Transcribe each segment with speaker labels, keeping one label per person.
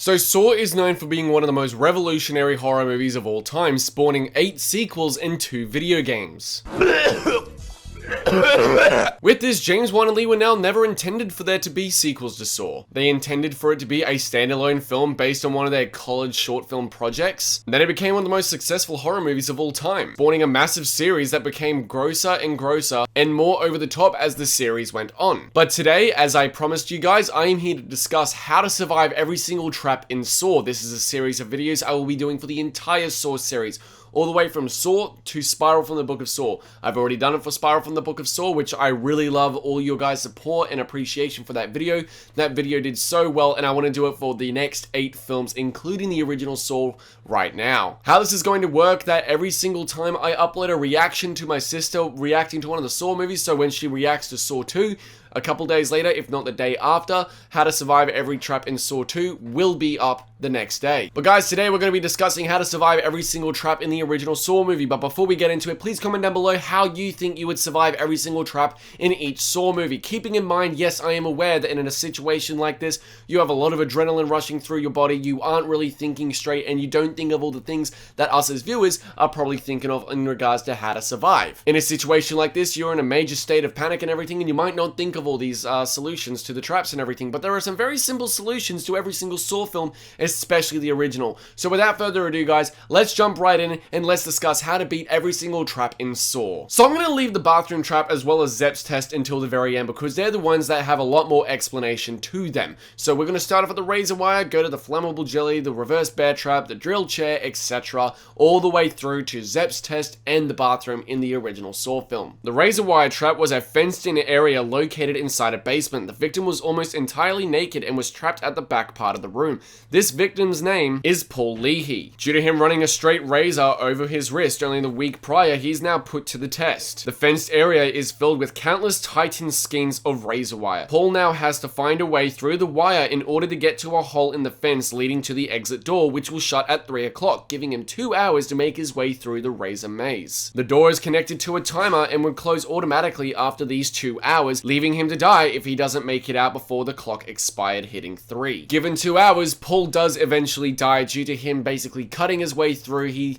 Speaker 1: So Saw is known for being one of the most revolutionary horror movies of all time, spawning 8 sequels and 2 video games. With this, James Wan and Lee were now never intended for there to be sequels to Saw. They intended for it to be a standalone film based on one of their college short film projects. Then it became one of the most successful horror movies of all time, spawning a massive series that became grosser and grosser and more over the top as the series went on. But today, as I promised you guys, I am here to discuss how to survive every single trap in Saw. This is a series of videos I will be doing for the entire Saw series, all the way from Saw to Spiral from the Book of Saw. I've already done it for Spiral from the Book of Saw, which I really love all your guys' support and appreciation for that video. That video did so well, and I want to do it for the next 8 films, including the original Saw right now. How this is going to work, that every single time I upload a reaction to my sister reacting to one of the Saw movies, so when she reacts to Saw 2, a couple days later, if not the day after, How to Survive Every Trap in Saw 2 will be up the next day. But guys, today we're going to be discussing how to survive every single trap in the original Saw movie. But before we get into it, please comment down below how you think you would survive every single trap in each Saw movie. Keeping in mind, yes, I am aware that in a situation like this, you have a lot of adrenaline rushing through your body, you aren't really thinking straight, and you don't think of all the things that us as viewers are probably thinking of in regards to how to survive. In a situation like this, you're in a major state of panic and everything, and you might not think of all these solutions to the traps and everything, but there are some very simple solutions to every single Saw film, especially the original. So without further ado guys, let's jump right in and let's discuss how to beat every single trap in Saw. So I'm going to leave the bathroom trap as well as Zepp's test until the very end because they're the ones that have a lot more explanation to them. So we're going to start off with the razor wire, go to the flammable jelly, the reverse bear trap, the drill chair, etc. all the way through to Zepp's test and the bathroom in the original Saw film. The razor wire trap was a fenced-in area located inside a basement. The victim was almost entirely naked and was trapped at the back part of the room. This victim's name is Paul Leahy. Due to him running a straight razor over his wrist only the week prior, he's now put to the test. The fenced area is filled with countless tightened skeins of razor wire. Paul now has to find a way through the wire in order to get to a hole in the fence leading to the exit door, which will shut at 3 o'clock, giving him 2 hours to make his way through the razor maze. The door is connected to a timer and would close automatically after these 2 hours, leaving him to die if he doesn't make it out before the clock expired hitting 3. Given 2 hours, Paul does eventually die due to him basically cutting his way through. He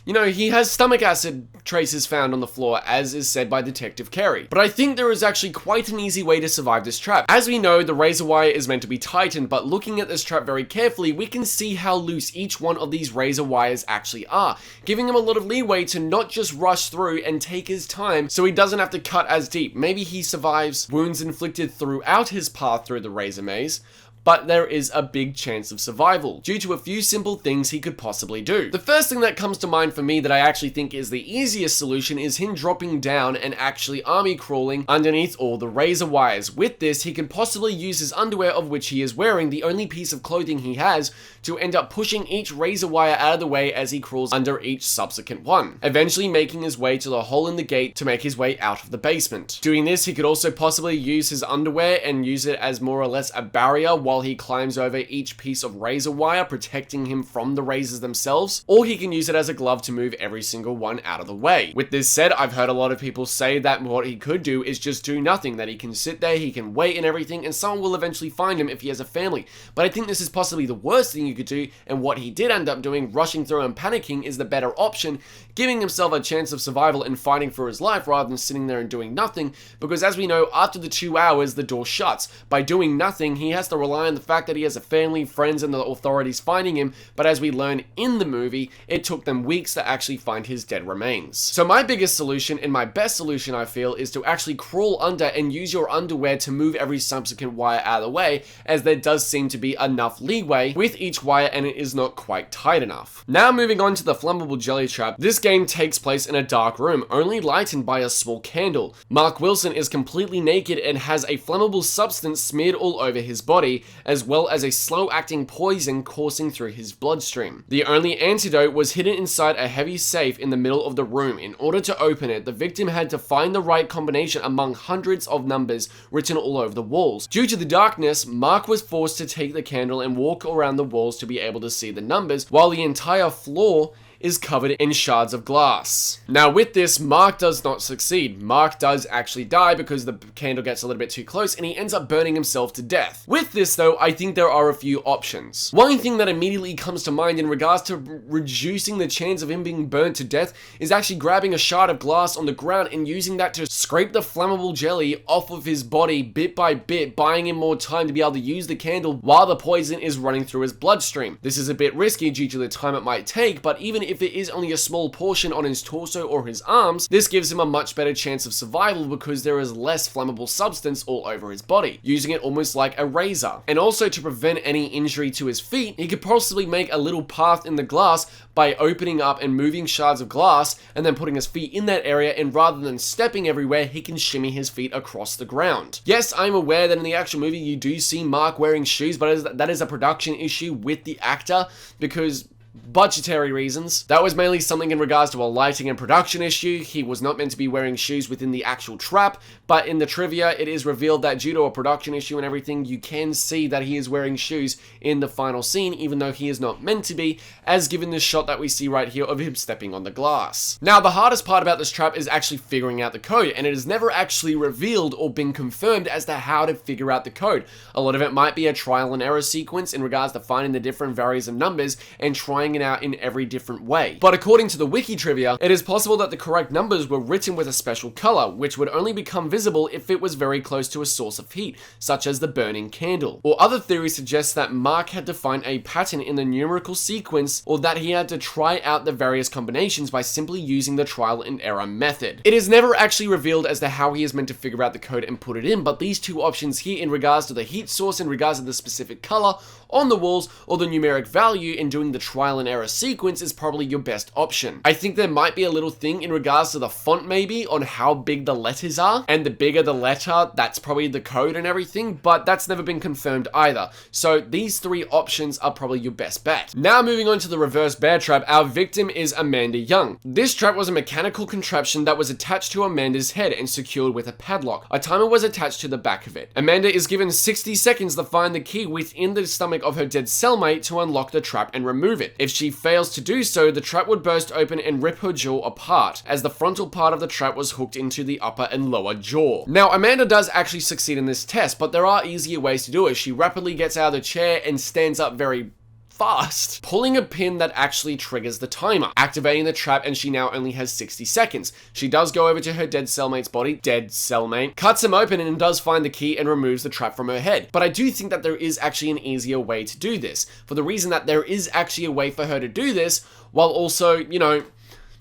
Speaker 1: has stomach acid traces found on the floor, as is said by Detective Carey. But I think there is actually quite an easy way to survive this trap. As we know, the razor wire is meant to be tightened, but looking at this trap very carefully, we can see how loose each one of these razor wires actually are, giving him a lot of leeway to not just rush through and take his time so he doesn't have to cut as deep. Maybe he survives wounds inflicted throughout his path through the razor maze, but there is a big chance of survival due to a few simple things he could possibly do. The first thing that comes to mind for me that I actually think is the easiest solution is him dropping down and actually army crawling underneath all the razor wires. With this, he can possibly use his underwear, of which he is wearing, the only piece of clothing he has, to end up pushing each razor wire out of the way as he crawls under each subsequent one, eventually making his way to the hole in the gate to make his way out of the basement. Doing this, he could also possibly use his underwear and use it as more or less a barrier while he climbs over each piece of razor wire, protecting him from the razors themselves, or he can use it as a glove to move every single one out of the way. With this said, I've heard a lot of people say that what he could do is just do nothing, that he can sit there, he can wait and everything, and someone will eventually find him if he has a family. But I think this is possibly the worst thing you could do, and what he did end up doing, rushing through and panicking, is the better option, giving himself a chance of survival and fighting for his life rather than sitting there and doing nothing, because as we know, after the 2 hours, the door shuts. By doing nothing, he has to rely on the fact that he has a family, friends, and the authorities finding him, but as we learn in the movie, it took them weeks to actually find his dead remains. So my biggest solution, and my best solution I feel, is to actually crawl under and use your underwear to move every subsequent wire out of the way, as there does seem to be enough leeway with each wire and it is not quite tight enough. Now moving on to the flammable jelly trap, this game takes place in a dark room, only lightened by a small candle. Mark Wilson is completely naked and has a flammable substance smeared all over his body, as well as a slow-acting poison coursing through his bloodstream. The only antidote was hidden inside a heavy safe in the middle of the room. In order to open it, the victim had to find the right combination among hundreds of numbers written all over the walls. Due to the darkness, Mark was forced to take the candle and walk around the walls to be able to see the numbers, while the entire floor is covered in shards of glass. Now with this, Mark does not succeed. Mark does actually die because the candle gets a little bit too close and he ends up burning himself to death. With this though, I think there are a few options. One thing that immediately comes to mind in regards to reducing the chance of him being burnt to death is actually grabbing a shard of glass on the ground and using that to scrape the flammable jelly off of his body bit by bit, buying him more time to be able to use the candle while the poison is running through his bloodstream. This is a bit risky due to the time it might take, but even if it is only a small portion on his torso or his arms, this gives him a much better chance of survival because there is less flammable substance all over his body, using it almost like a razor. And also to prevent any injury to his feet, he could possibly make a little path in the glass by opening up and moving shards of glass and then putting his feet in that area, and rather than stepping everywhere, he can shimmy his feet across the ground. Yes, I'm aware that in the actual movie you do see Mark wearing shoes, but that is a production issue with the actor because budgetary reasons. That was mainly something in regards to a lighting and production issue. He was not meant to be wearing shoes within the actual trap, but in the trivia, it is revealed that due to a production issue and everything, you can see that he is wearing shoes in the final scene, even though he is not meant to be, as given this shot that we see right here of him stepping on the glass. Now, the hardest part about this trap is actually figuring out the code, and it is never actually revealed or been confirmed as to how to figure out the code. A lot of it might be a trial and error sequence in regards to finding the different values of numbers and trying it out in every different way. But according to the wiki trivia, it is possible that the correct numbers were written with a special color, which would only become visible if it was very close to a source of heat, such as the burning candle. Or other theories suggest that Mark had to find a pattern in the numerical sequence, or that he had to try out the various combinations by simply using the trial and error method. It is never actually revealed as to how he is meant to figure out the code and put it in, but these two options here in regards to the heat source, in regards to the specific color on the walls, or the numeric value in doing the trial and error sequence is probably your best option. I think there might be a little thing in regards to the font maybe on how big the letters are, and the bigger the letter, that's probably the code and everything, but that's never been confirmed either. So these three options are probably your best bet. Now moving on to the reverse bear trap, our victim is Amanda Young. This trap was a mechanical contraption that was attached to Amanda's head and secured with a padlock. A timer was attached to the back of it. Amanda is given 60 seconds to find the key within the stomach of her dead cellmate to unlock the trap and remove it. If she fails to do so, the trap would burst open and rip her jaw apart, as the frontal part of the trap was hooked into the upper and lower jaw. Now, Amanda does actually succeed in this test, but there are easier ways to do it. She rapidly gets out of the chair and stands up very fast, pulling a pin that actually triggers the timer, activating the trap, and she now only has 60 seconds. She does go over to her dead cellmate's body, cuts him open and does find the key and removes the trap from her head. But I do think that there is actually an easier way to do this, for the reason that there is actually a way for her to do this while also, you know,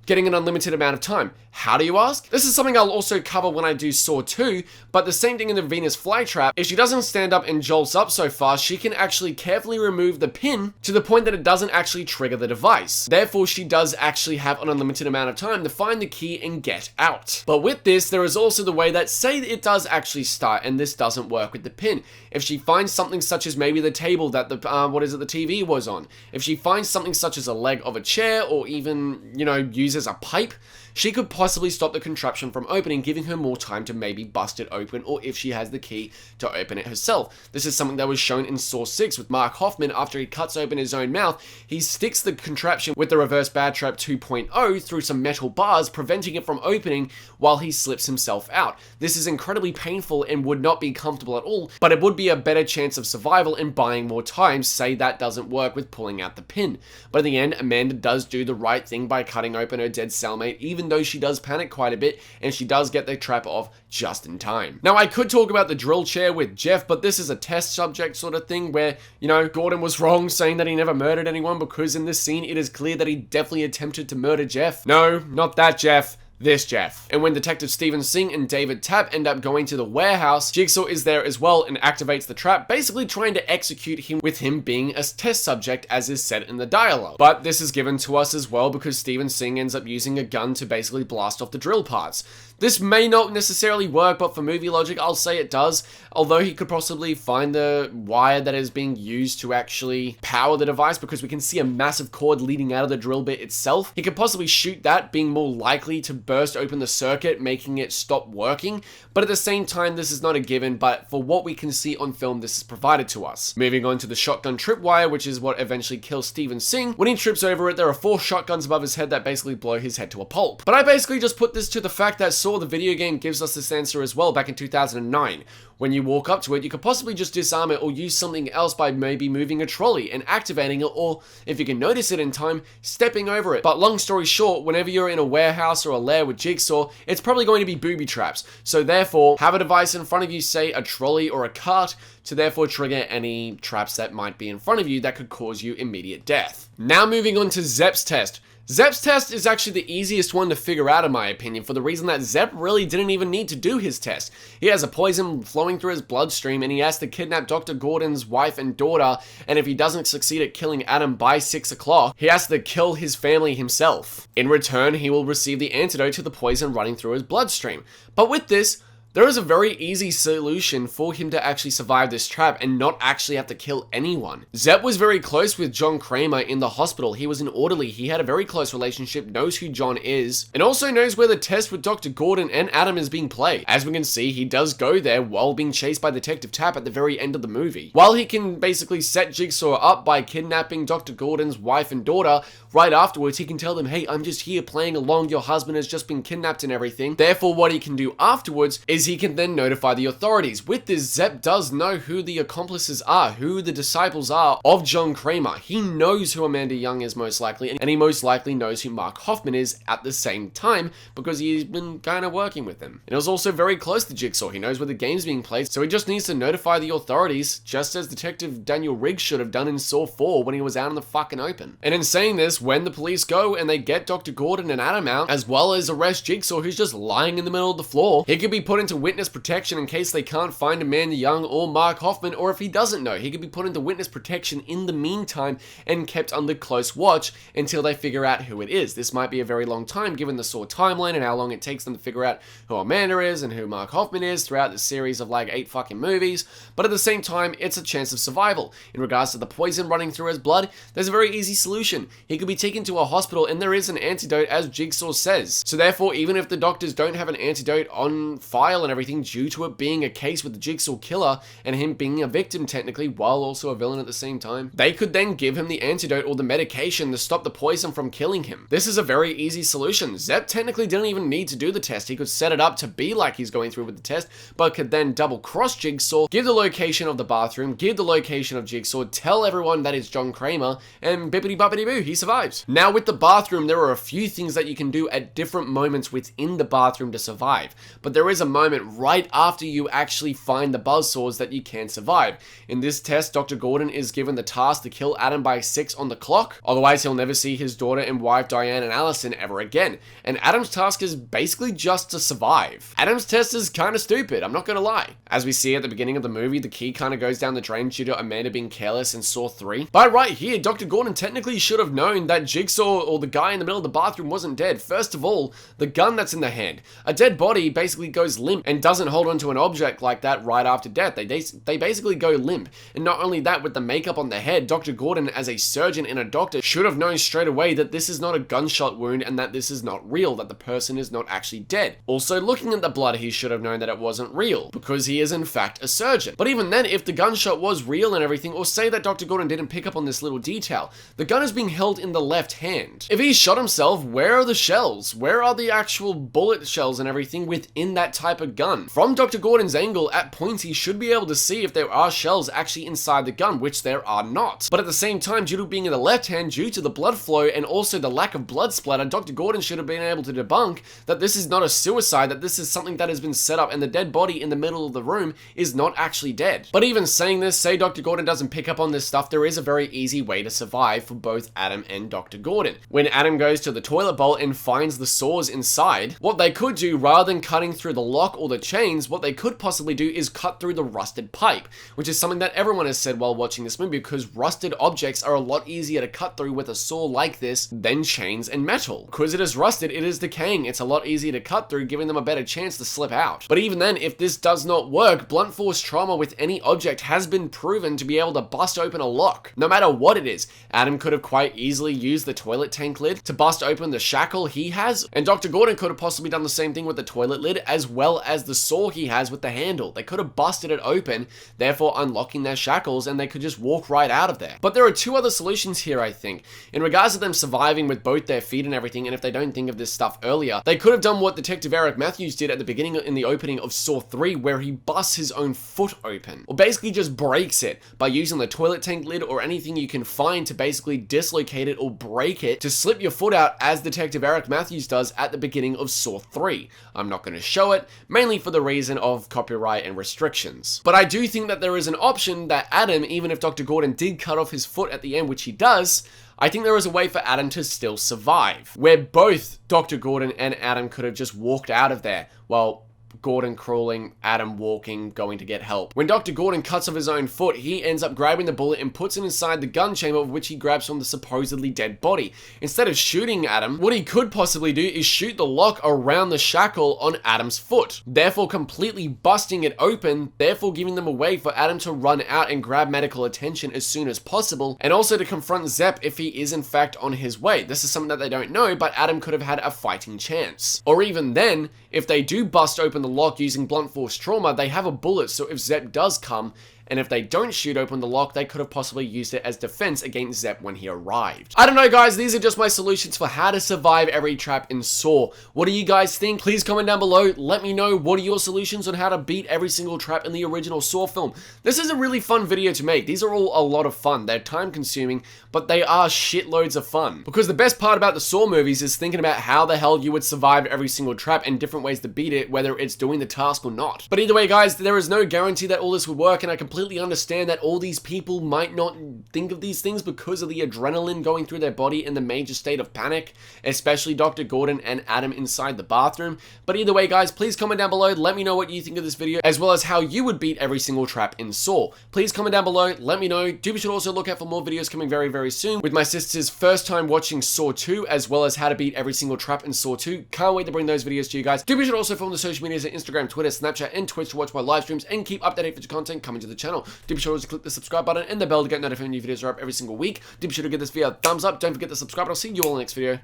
Speaker 1: getting an unlimited amount of time. How do you ask? This is something I'll also cover when I do Saw 2, but the same thing in the Venus flytrap. If she doesn't stand up and jolts up so fast, she can actually carefully remove the pin to the point that it doesn't actually trigger the device. Therefore, she does actually have an unlimited amount of time to find the key and get out. But with this, there is also the way that, say it does actually start and this doesn't work with the pin. If she finds something such as maybe the table that the TV was on, if she finds something such as a leg of a chair, or even, you know, uses a pipe, she could possibly stop the contraption from opening, giving her more time to maybe bust it open, or if she has the key, to open it herself. This is something that was shown in Saw 6 with Mark Hoffman. After he cuts open his own mouth, he sticks the contraption with the reverse bear trap 2.0 through some metal bars, preventing it from opening while he slips himself out. This is incredibly painful and would not be comfortable at all, but it would be a better chance of survival and buying more time, say that doesn't work with pulling out the pin. But in the end, Amanda does do the right thing by cutting open her dead cellmate, even though she does panic quite a bit, and she does get the trap off just in time. Now, I could talk about the drill chair with Jeff, but this is a test subject sort of thing where, you know, Gordon was wrong saying that he never murdered anyone, because in this scene, it is clear that he definitely attempted to murder Jeff. No, not that Jeff. This Jeff. And when Detective Stephen Singh and David Tapp end up going to the warehouse, Jigsaw is there as well and activates the trap, basically trying to execute him, with him being a test subject as is said in the dialogue. But this is given to us as well because Stephen Singh ends up using a gun to basically blast off the drill parts. This may not necessarily work, but for movie logic, I'll say it does. Although he could possibly find the wire that is being used to actually power the device, because we can see a massive cord leading out of the drill bit itself. He could possibly shoot that, being more likely to burst open the circuit, making it stop working, but at the same time, this is not a given, but for what we can see on film, this is provided to us. Moving on to the shotgun tripwire, which is what eventually kills Steven Singh. When he trips over it, there are 4 shotguns above his head that basically blow his head to a pulp. But I basically just put this to the fact that Saw the video game gives us this answer as well back in 2009. When you walk up to it, you could possibly just disarm it or use something else by maybe moving a trolley and activating it, or if you can notice it in time, stepping over it. But long story short, whenever you're in a warehouse or a lair with Jigsaw, it's probably going to be booby traps. So therefore, have a device in front of you, say a trolley or a cart, to therefore trigger any traps that might be in front of you that could cause you immediate death. Now moving on to Zepp's test. Zepp's test is actually the easiest one to figure out in my opinion, for the reason that Zepp really didn't even need to do his test. He has a poison flowing through his bloodstream and he has to kidnap Dr. Gordon's wife and daughter, and if he doesn't succeed at killing Adam by 6 o'clock, he has to kill his family himself. In return, he will receive the antidote to the poison running through his bloodstream. But with this, there is a very easy solution for him to actually survive this trap and not actually have to kill anyone. Zepp was very close with John Kramer in the hospital. He was an orderly. He had a very close relationship, knows who John is, and also knows where the test with Dr. Gordon and Adam is being played. As we can see, he does go there while being chased by Detective Tapp at the very end of the movie. While he can basically set Jigsaw up by kidnapping Dr. Gordon's wife and daughter, right afterwards he can tell them, hey, I'm just here playing along, your husband has just been kidnapped and everything. Therefore, what he can do afterwards is he can then notify the authorities. With this, Zepp does know who the accomplices are, who the disciples are of John Kramer. He knows who Amanda Young is most likely, and he most likely knows who Mark Hoffman is at the same time because he's been kind of working with him. And it was also very close to Jigsaw. He knows where the game's being played, so he just needs to notify the authorities, just as Detective Daniel Riggs should have done in Saw 4 when he was out in the fucking open. And in saying this, when the police go and they get Dr. Gordon and Adam out, as well as arrest Jigsaw, who's just lying in the middle of the floor, he could be put into witness protection in case they can't find Amanda Young or Mark Hoffman, or if he doesn't know, he could be put into witness protection in the meantime and kept under close watch until they figure out who it is. This might be a very long time given the Saw timeline and how long it takes them to figure out who Amanda is and who Mark Hoffman is throughout the series of like 8 fucking movies, but at the same time, it's a chance of survival. In regards to the poison running through his blood, there's a very easy solution. He could be taken to a hospital and there is an antidote, as Jigsaw says. So therefore, even if the doctors don't have an antidote on file and everything due to it being a case with the Jigsaw Killer and him being a victim technically while also a villain at the same time, they could then give him the antidote or the medication to stop the poison from killing him. This is a very easy solution. Zepp technically didn't even need to do the test. He could set it up to be like he's going through with the test, but could then double cross Jigsaw, give the location of the bathroom, give the location of Jigsaw, tell everyone that it's John Kramer, and bippity boppity boo, he survives. Now with the bathroom, there are a few things that you can do at different moments within the bathroom to survive, but there is a moment right after you actually find the buzzsaws that you can survive. In this test, Dr. Gordon is given the task to kill Adam by 6 on the clock, otherwise he'll never see his daughter and wife Diane and Allison ever again, and Adam's task is basically just to survive. Adam's test is kind of stupid, I'm not gonna lie. As we see at the beginning of the movie, the key kind of goes down the drain due to Amanda being careless in Saw 3. But right here, Dr. Gordon technically should have known that Jigsaw or the guy in the middle of the bathroom wasn't dead. First of all, the gun that's in the hand. A dead body basically goes limp and doesn't hold onto an object like that right after death. They basically go limp. And not only that, with the makeup on the head, Dr. Gordon, as a surgeon and a doctor, should have known straight away that this is not a gunshot wound and that this is not real, that the person is not actually dead. Also, looking at the blood, he should have known that it wasn't real, because he is in fact a surgeon. But even then, if the gunshot was real and everything, or say that Dr. Gordon didn't pick up on this little detail, the gun is being held in the left hand. If he shot himself, where are the shells? Where are the actual bullet shells and everything within that type of gun? From Dr. Gordon's angle, at points he should be able to see if there are shells actually inside the gun, which there are not. But at the same time, due to being in the left hand, due to the blood flow and also the lack of blood splatter, Dr. Gordon should have been able to debunk that this is not a suicide, that this is something that has been set up and the dead body in the middle of the room is not actually dead. But even saying this, say Dr. Gordon doesn't pick up on this stuff, there is a very easy way to survive for both Adam and Dr. Gordon. When Adam goes to the toilet bowl and finds the saws inside, what they could do, rather than cutting through the lock or the chains, what they could possibly do is cut through the rusted pipe, which is something that everyone has said while watching this movie, because rusted objects are a lot easier to cut through with a saw like this than chains and metal. Because it is rusted, it is decaying, it's a lot easier to cut through, giving them a better chance to slip out. But even then, if this does not work, blunt force trauma with any object has been proven to be able to bust open a lock, no matter what it is. Adam could have quite easily used the toilet tank lid to bust open the shackle he has, and Dr. Gordon could have possibly done the same thing with the toilet lid, as well as the saw he has with the handle. They could have busted it open, therefore unlocking their shackles, and they could just walk right out of there. But there are two other solutions here, I think. In regards to them surviving with both their feet and everything, and if they don't think of this stuff earlier, they could have done what Detective Eric Matthews did at the beginning in the opening of Saw 3, where he busts his own foot open, or basically just breaks it by using the toilet tank lid or anything you can find to basically dislocate it or break it to slip your foot out, as Detective Eric Matthews does at the beginning of Saw 3. I'm not going to show it, mainly for the reason of copyright and restrictions. But I do think that there is an option that Adam, even if Dr. Gordon did cut off his foot at the end, which he does, I think there is a way for Adam to still survive, where both Dr. Gordon and Adam could have just walked out of there. Well, Gordon crawling, Adam walking, going to get help. When Dr. Gordon cuts off his own foot, he ends up grabbing the bullet and puts it inside the gun chamber, of which he grabs from the supposedly dead body. Instead of shooting Adam, what he could possibly do is shoot the lock around the shackle on Adam's foot, therefore completely busting it open, therefore giving them a way for Adam to run out and grab medical attention as soon as possible, and also to confront Zepp if he is in fact on his way. This is something that they don't know, but Adam could have had a fighting chance. Or even then, if they do bust open the lock using blunt force trauma, they have a bullet, so if Zepp does come, and if they don't shoot open the lock, they could have possibly used it as defense against Zepp when he arrived. I don't know, guys, these are just my solutions for how to survive every trap in Saw. What do you guys think? Please comment down below, let me know what are your solutions on how to beat every single trap in the original Saw film. This is a really fun video to make. These are all a lot of fun. They're time consuming, but they are shitloads of fun. Because the best part about the Saw movies is thinking about how the hell you would survive every single trap and different ways to beat it, whether it's doing the task or not. But either way, guys, there is no guarantee that all this would work, and I completely understand that all these people might not think of these things because of the adrenaline going through their body in the major state of panic, especially Dr. Gordon and Adam inside the bathroom. But either way, guys, please comment down below, let me know what you think of this video, as well as how you would beat every single trap in Saw. Please comment down below, let me know. Do be sure to also look out for more videos coming very, very soon, with my sister's first time watching Saw 2, as well as how to beat every single trap in Saw 2. Can't wait to bring those videos to you guys. Do be sure to also follow the social medias at Instagram, Twitter, Snapchat, and Twitch to watch my live streams and keep updated future content coming to the channel. Do be sure to click the subscribe button and the bell to get notified when new videos are up every single week. Do be sure to give this video a thumbs up. Don't forget to subscribe. I'll see you all in the next video.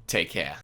Speaker 1: Take care.